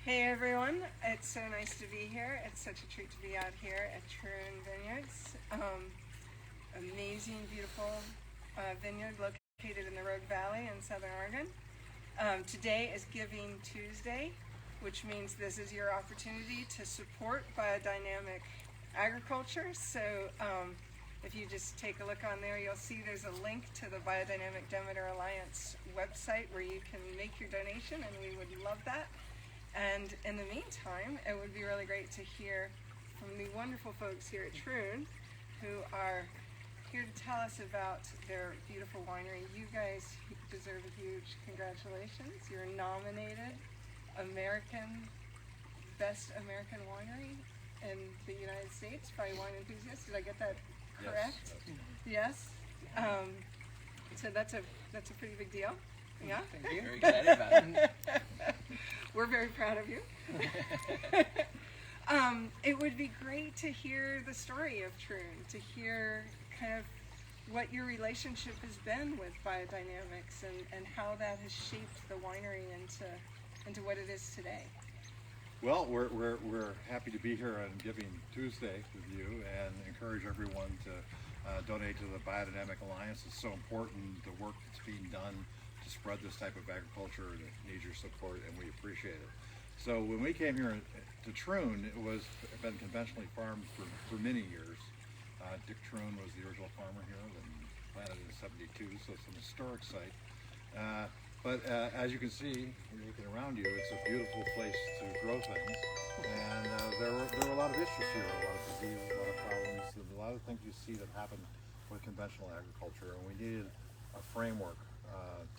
Hey everyone, it's so nice to be here. It's such a treat to be out here at Troon Vineyards. Amazing, beautiful vineyard located in the Rogue Valley in Southern Oregon. Today is Giving Tuesday, which means this is your opportunity to support biodynamic agriculture. So if you just take a look on there, you'll see there's a link to the Biodynamic Demeter Alliance website where you can make your donation, and we would love that. And in the meantime, it would be really great to hear from the wonderful folks here at Troon who are here to tell us about their beautiful winery. You guys deserve a huge congratulations. You're nominated Best American Winery in the United States by Wine Enthusiast. Did I get that correct? Yes. So that's a pretty big deal. Yeah. Thank you. Very excited about it. We're very proud of you. It would be great to hear the story of Troon, to hear kind of what your relationship has been with biodynamics and how that has shaped the winery into what it is today. Well, we're happy to be here on Giving Tuesday with you and encourage everyone to donate to the Biodynamic Alliance. It's so important, the work that's being done to spread this type of agriculture, and it needs your support, and we appreciate it. So when we came here to Troon, it was been conventionally farmed for many years. Dick Troon was the original farmer here and planted in '72, so it's an historic site. But as you can see, when you're looking around you, it's a beautiful place to grow things. And there were a lot of issues here, a lot of diseases, a lot of problems, a lot of things you see that happen with conventional agriculture, and we needed a framework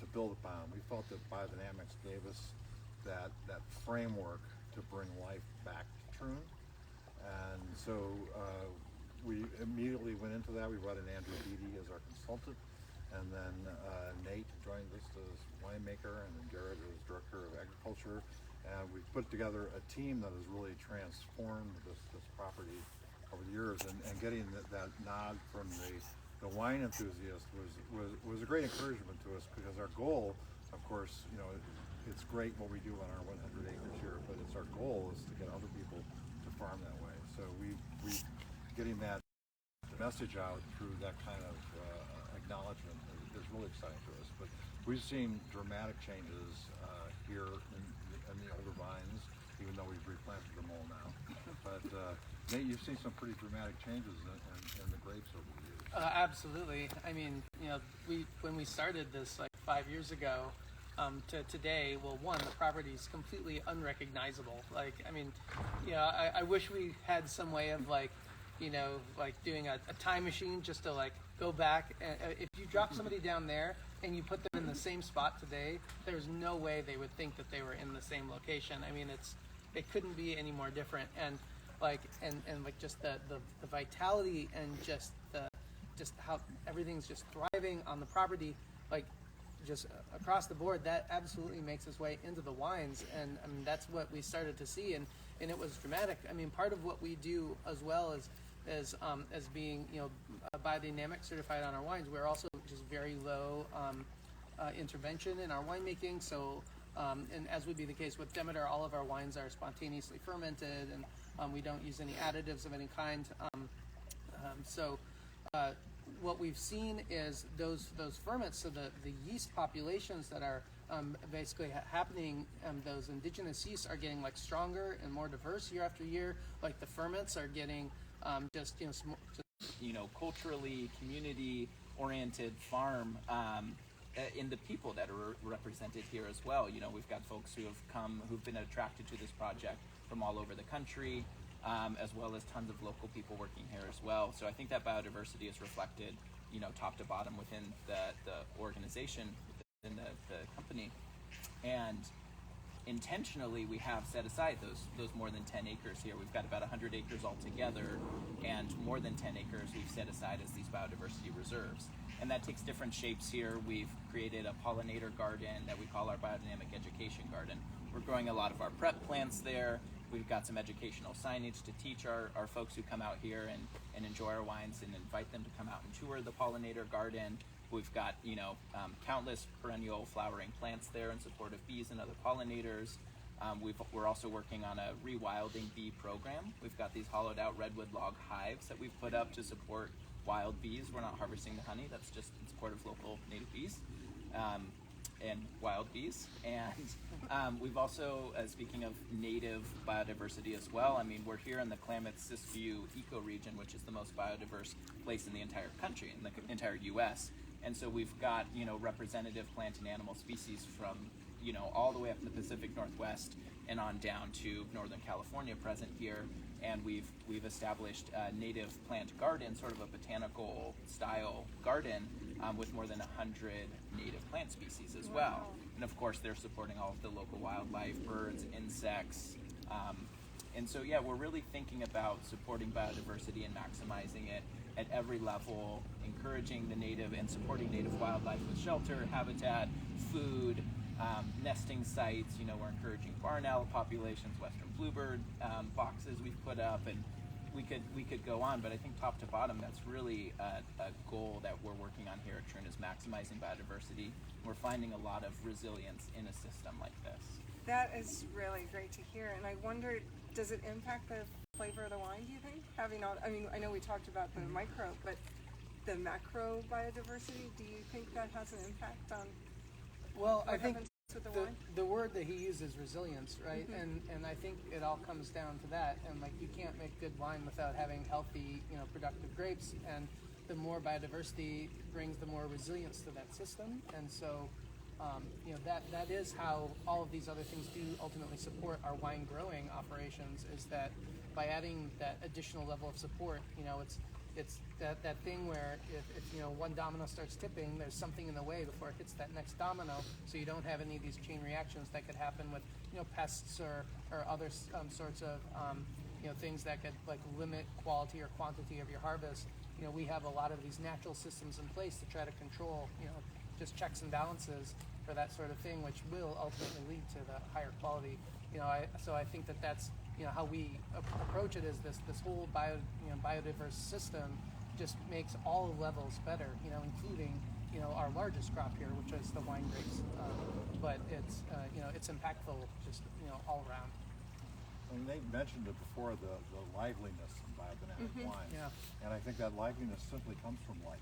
to build upon. We felt that Biodynamics gave us that framework to bring life back to Troon. And so we immediately went into that. We brought in Andrew Beatty as our consultant, and then Nate joined us as winemaker, and then Garrett as director of agriculture. And we've put together a team that has really transformed this property over the years, and getting that nod from the Wine Enthusiast was a great encouragement to us, because our goal, of course, it's great what we do on our 100 acres here, but our goal is to get other people to farm that way. So we getting that message out through that kind of acknowledgement is really exciting to us. But we've seen dramatic changes here in the older vines, even though we've replanted them all now. But Nate, you've seen some pretty dramatic changes in the grapes over the years. Absolutely. I mean, when we started this like 5 years ago to today, well, one, the property is completely unrecognizable. Like, I mean, I wish we had some way of like doing a time machine just to like go back. And if you drop somebody down there and you put them in the same spot today, there's no way they would think that they were in the same location. I mean, it couldn't be any more different. And just the vitality and just how everything's just thriving on the property, like just across the board, that absolutely makes its way into the wines. And I mean, that's what we started to see, and it was dramatic. I mean, part of what we do as well as being biodynamic certified on our wines, we're also just very low intervention in our winemaking. So and as would be the case with Demeter, all of our wines are spontaneously fermented, and we don't use any additives of any kind. What we've seen is those ferments, so the yeast populations that are basically happening, those indigenous yeasts are getting like stronger and more diverse year after year. Like the ferments are getting culturally community-oriented farm in the people that are represented here as well. We've got folks who've been attracted to this project from all over the country, as well as tons of local people working here as well. So I think that biodiversity is reflected, top to bottom within the organization, within the company. And intentionally, we have set aside those more than 10 acres here. We've got about 100 acres altogether, and more than 10 acres we've set aside as these biodiversity reserves. And that takes different shapes here. We've created a pollinator garden that we call our Biodynamic Education Garden. We're growing a lot of our prep plants there. We've got some educational signage to teach our folks who come out here and enjoy our wines, and invite them to come out and tour the pollinator garden. We've got, countless perennial flowering plants there in support of bees and other pollinators. We're also working on a rewilding bee program. We've got these hollowed out redwood log hives that we've put up to support wild bees. We're not harvesting the honey, that's just in support of local native bees and wild bees. And we've also, speaking of native biodiversity as well, I mean, we're here in the Klamath-Siskiyou ecoregion, which is the most biodiverse place in the entire country, in the entire US. And so we've got, representative plant and animal species from, all the way up in the Pacific Northwest and on down to Northern California present here. And we've established a native plant garden, sort of a botanical style garden, with more than 100 native plant species as well. And of course, they're supporting all of the local wildlife, birds, insects. And so, yeah, we're really thinking about supporting biodiversity and maximizing it at every level, encouraging the native and supporting native wildlife with shelter, habitat, food, nesting sites. We're encouraging barn owl populations, western bluebird boxes we've put up, and we could go on, but I think top to bottom, that's really a goal that we're working on here at Troon, is maximizing biodiversity. We're finding a lot of resilience in a system like this. That is really great to hear, and I wondered, does it impact the flavor of the wine, do you think? I know we talked about the micro, but the macro biodiversity, do you think that has an impact on Well, what I think happens with the wine? the word that he uses, resilience, right? And I think it all comes down to that. And like, you can't make good wine without having healthy, productive grapes. And the more biodiversity brings, the more resilience to that system. And so, that is how all of these other things do ultimately support our wine growing operations. Is that by adding that additional level of support, it's that thing where if one domino starts tipping, there's something in the way before it hits that next domino, so you don't have any of these chain reactions that could happen with pests or other sorts of things that could like limit quality or quantity of your harvest. We have a lot of these natural systems in place to try to control just checks and balances for that sort of thing, which will ultimately lead to the higher quality. So I think that's how we approach it, is this whole biodiverse system just makes all levels better, including our largest crop here, which is the wine grapes. But it's impactful just all around. Well, Nate mentioned it before, the liveliness in biodynamic wine. Yeah. And I think that liveliness simply comes from life.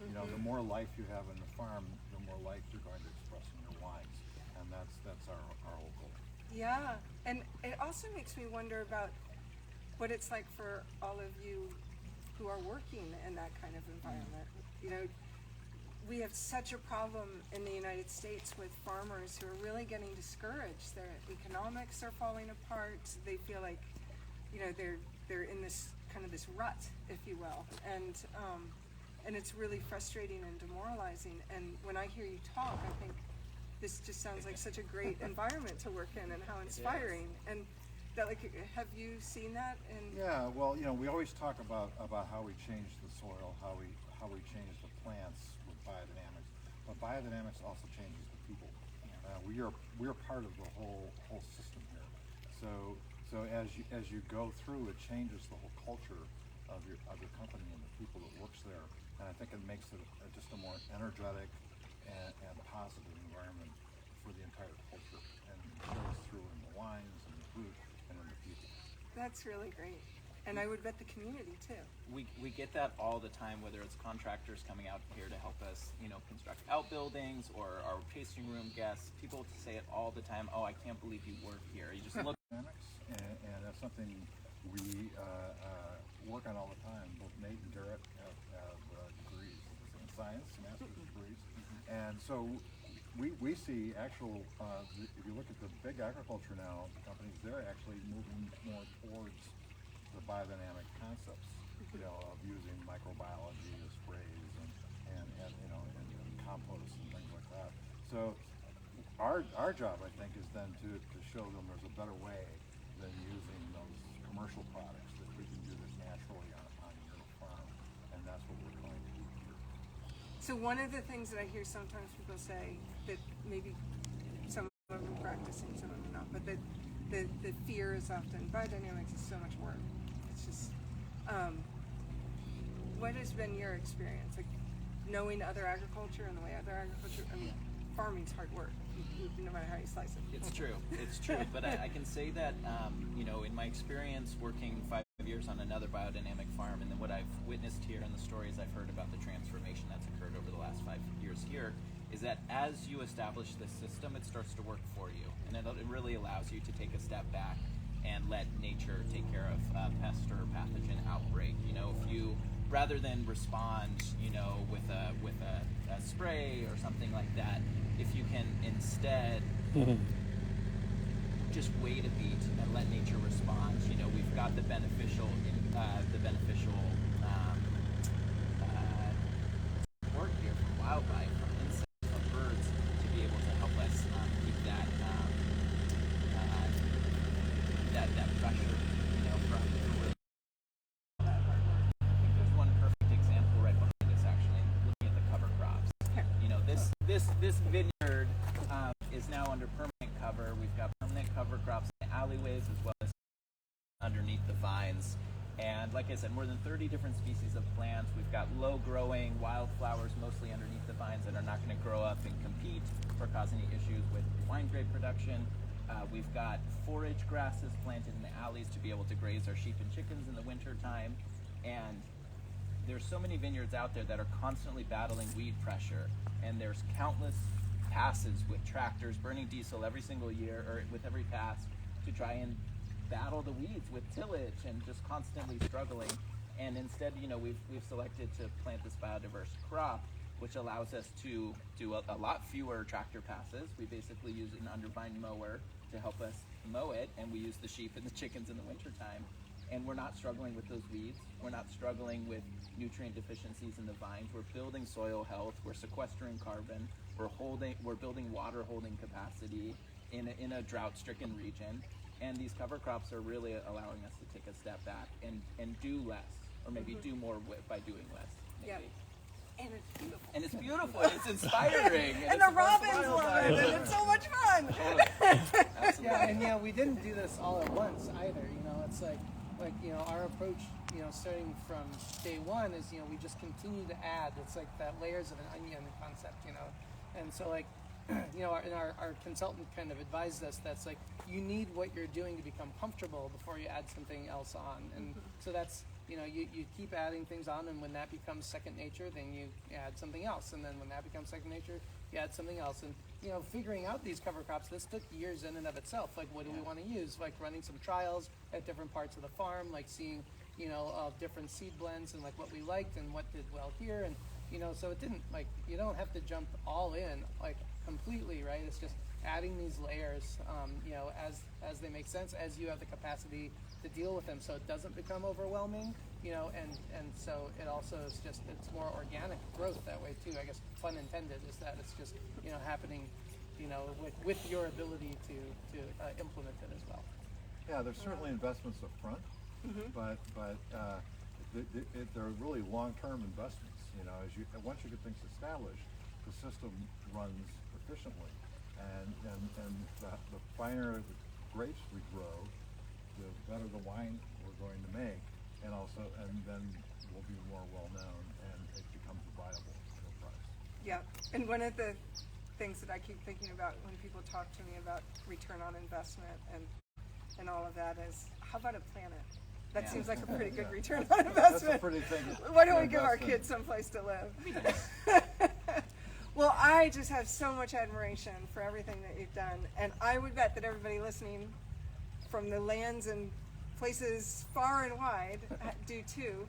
The more life you have in the farm, the more life you're going to express in your wines. And that's our whole goal. Yeah, and it also makes me wonder about what it's like for all of you who are working in that kind of environment. We have such a problem in the United States with farmers who are really getting discouraged. Their economics are falling apart. They feel like, they're in this kind of this rut, if you will, and it's really frustrating and demoralizing. And when I hear you talk, I think this just sounds like such a great environment to work in, and how inspiring. And that, have you seen that? Yeah, well, we always talk about how we change the soil, how we change the plants with biodynamics, but biodynamics also changes the people. We are part of the whole system here. So as you go through, it changes the whole culture of your company and the people that works there, and I think it makes it just a more energetic and positive environment for the entire culture, and it shows through in the wines and the food and in the people. That's really great. And I would bet the community too. We get that all the time, whether it's contractors coming out here to help us, construct outbuildings, or our tasting room guests. People say it all the time. Oh, I can't believe you work here. You just look. And that's something we work on all the time. Both Nate and Garrett have degrees in science, master's degrees, and so we see actual. If you look at the big agriculture now, companies, they're actually moving more towards the biodynamic concepts, of using microbiology as sprays and compost and things like that. So our job, I think, is then to show them there's a better way than using those commercial products, that we can do this naturally on your farm, and that's what we're trying to do here. So one of the things that I hear sometimes people say, that maybe some of them practicing, some of them not, but the fear is often, biodynamics is so much work. It's just, what has been your experience? Like, knowing other agriculture and the way other agriculture, farming's hard work. no matter how you slice it. It's true. It's true. But I can say that, you know, in my experience working 5 years on another biodynamic farm, and then what I've witnessed here and the stories I've heard about the transformation that's occurred over the last 5 years here, is that as you establish this system, it starts to work for you. And it really allows you to take a step back and let nature take care of pest or pathogen outbreak. You know, if you, rather than respond, you know, with a spray or something like that, if you can instead just wait a beat and let nature respond, you know, we've got the beneficial support here from wildlife, from insects, from birds, to be able to help us keep that pressure, you know, from really that hard work. I think there's one perfect example right behind us, actually, looking at the cover crops. You know, this vineyard is now under permanent cover. We've got permanent cover crops in the alleyways as well as underneath the vines. And like I said, more than 30 different species of plants. We've got low-growing wildflowers mostly underneath the vines that are not going to grow up and compete or cause any issues with wine grape production. We've got forage grasses planted in the alleys to be able to graze our sheep and chickens in the winter time. And there's so many vineyards out there that are constantly battling weed pressure. And there's countless passes with tractors burning diesel every single year, or with every pass, to try and battle the weeds with tillage and just constantly struggling. And instead, you know, we've selected to plant this biodiverse crop, which allows us to do a lot fewer tractor passes. We basically use an undervine mower to help us mow it, and we use the sheep and the chickens in the wintertime. And we're not struggling with those weeds. We're not struggling with nutrient deficiencies in the vines. We're building soil health. We're sequestering carbon. We're building water holding capacity in a drought-stricken region. And these cover crops are really allowing us to take a step back and do less, or maybe do more by doing less. Maybe. Yeah. And it's beautiful. And it's beautiful. And it's inspiring. And the robins love it. And it's so much fun. Absolutely. Yeah, and yeah, we didn't do this all at once either. You know, it's like you know, our approach, you know, starting from day one is, you know, we just continue to add. It's like that layers of an onion concept, you know. And so like, you know, our consultant kind of advised us that's like, you need what you're doing to become comfortable before you add something else on. And so that's, you know, you keep adding things on, and when that becomes second nature, then you add something else. And then when that becomes second nature, you add something else. And, you know, figuring out these cover crops, this took years in and of itself. Like, what do we want to use? Like running some trials at different parts of the farm, like seeing, you know, different seed blends and like what we liked and what did well here. And, you know, so it didn't, like, you don't have to jump all in, like, completely, right? It's just adding these layers, you know, as they make sense, as you have the capacity to deal with them, so it doesn't become overwhelming, you know, and so it also is just, it's more organic growth that way too. I guess pun intended is that it's just, you know, happening, you know, with your ability to implement it as well. Yeah, there's certainly investments up front, but they're really long-term investments. You know, once you get things established, the system runs efficiently, and the finer the grapes we grow, the better the wine we're going to make, and then we'll be more well known, and it becomes a viable enterprise. Yeah, and one of the things that I keep thinking about when people talk to me about return on investment and all of that is, how about a planet? That seems like a pretty good return on investment. That's a pretty thing. Why don't we give our kids someplace to live? Well, I just have so much admiration for everything that you've done, and I would bet that everybody listening from the lands and places far and wide do too.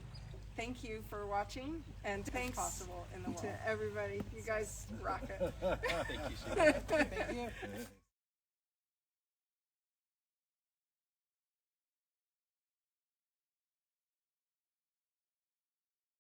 Thank you for watching, and thanks possible in the world to everybody. You guys rock it. Thank you, Sheila. Thank you.